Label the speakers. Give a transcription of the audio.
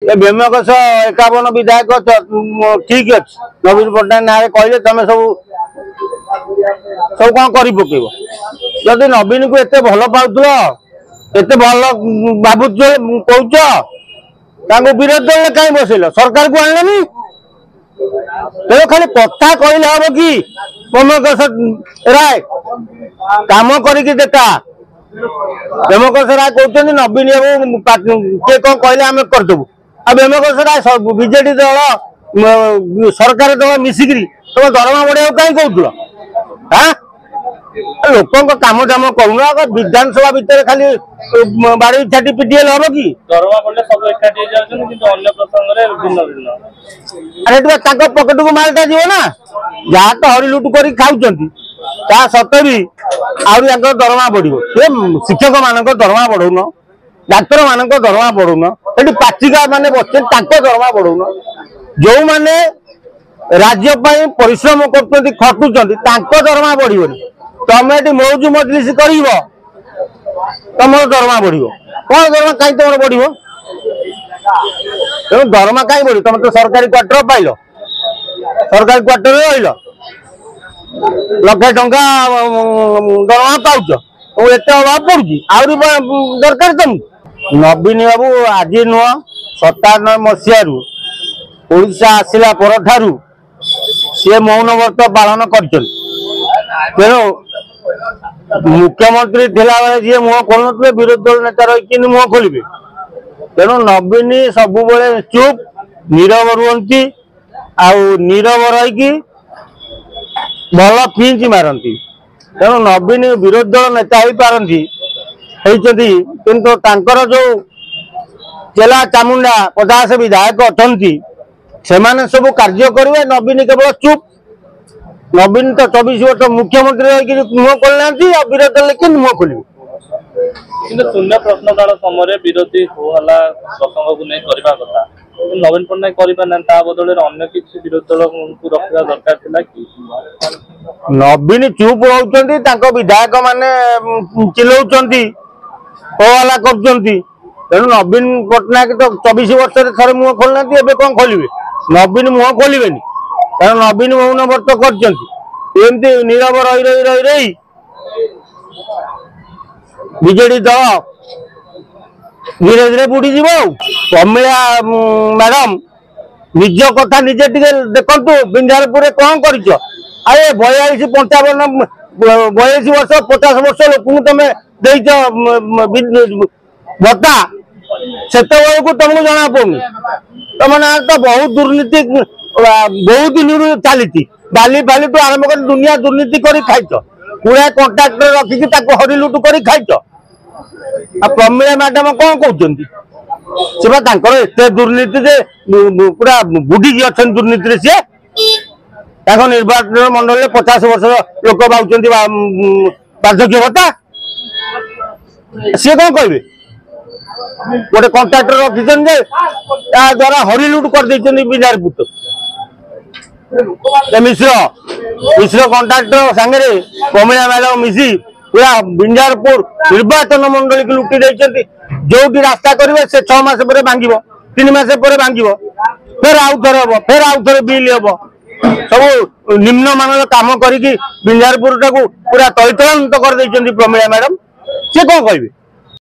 Speaker 1: भीमकोश 51 विधायक ठीक अच्छे नवीन पट्टनायक ना कहले तुम सब सब कौन कर पकेब जदि नवीन को एत भल पाउल एत भल भावुच कौच विरोध दल कहीं बसैल सरकार को आनी तेज खाली कथा कहले हम कि भीमकोश राय काम करके देखा भीमकोश राय कहते नवीन किए कौन कहले आम करदेबू आ भीमकोश राय बीजेडी दल सरकार दल मिसिकी तुम दरमा बढ़िया कहीं कहूल हाँ लोक काम दाम करूना विधानसभा भितर खाली बाड़ी छाटी पिटिएल हम कि अरे पकेट को मालटा जीव ना जहाँ तो हरी लुट कर खाऊं सत्वे भी आहरी दरमा बढ़ शिक्षक मान दरमा बढ़ौन डाक्तर मान दरमा बढ़ौन ये पाचिका मैंने बच्चे दरमा बढ़ौन जो मैंने राज्य परिश्रम कर खटुंट दरमा बढ़ तुम ये मौज मजलिस कर तुम दरमा बढ़ कौन दरमा कहीं तुम बढ़ तेणु दरमा कहीं बढ़ तुम तो सरकारी क्वार्टर पाइल सरकारी क्वार्टर रही लक्षे टंका दरमा पाच एत अभाव पड़ुची आहरी दरकार तुमको नवीन बाबू आज नुह 97 मसीह ओडिशा आसिला पर ठारू सी मौन व्रत पालन कर तेणु मुख्यमंत्री थिला बेले जी मुह खोल विरोधी दल नेता रही मुह खोलिए तेणु नवीन सब चुप नीरव रुहंती नीरव रही भल पिंच मारती तेणु नवीन विरोधी दल नेता हो पारती किंतु तांकर जो चेला चामुंडा 50 विधायक अच्छा से सब कार्य करेंगे नवीन केवल चुप नवीन तो 24 वर्ष मुख्यमंत्री रही मुह खोलना विरोधी दल कि मुह खोल
Speaker 2: शून्य प्रश्नकाल समय विरोधी होला प्रसंग को नहीं करबा कथा नवीन पट्टनायक करिबा बदल अन्य किसी विरोधी दल को रखा दरकार थिला कि
Speaker 1: नवीन चुप होउचंती विधायक माने चिल्लाउचंती होला करचंती तेणु नवीन पट्टनायक तो 24 वर्ष थे मुह खोलना कौन खोलिए नवीन मुह खोलिए कारण नवीन मौन व्रत करमती नीरव रही रही रही रही बीजेडी दल धीरे धीरे बुड़ीज प्रमिला मैडम निज कथा निजे देखु बिंझारपुर कौन कर 42 55 42 वर्ष 50 वर्ष लोक तुम भत्ता से तुमको जना पड़नी तुम ना तो बहुत दुर्नीति बहुत दिन चली बाली बाली तो आरंभ कर दुनिया दुर्नीति कर खाइच पूरा कंट्राक्टर रखिकी हरी लुट कर खाइच प्रमिला मैडम कौन कहते एत दुर्नीति पूरा बुढ़ी अच्छा दुर्नीति सी निर्वाचन मंडल 50 वर्ष लोक पाँच वार्धक्य भत्ता सी कौन कहे गोटे कंट्राक्टर रखी द्वारा हरी लुट कर बिंझारपुर मिश्र मिश्र कंट्राक्टर सांगे प्रमिला मैडम मिसी पूरा बिंझारपुर निर्वाचन मंडल की लुटि देती जो रास्ता करेंगे से 6 मास पर भांग 3 मास पर भांग फिर आउ थे हम फिर आउ थे बिल हम सब निम्न मान काम करी बिंझारपुर टाक पूरा तैतलान्वित कर प्रमिला मैडम सी कौन कहे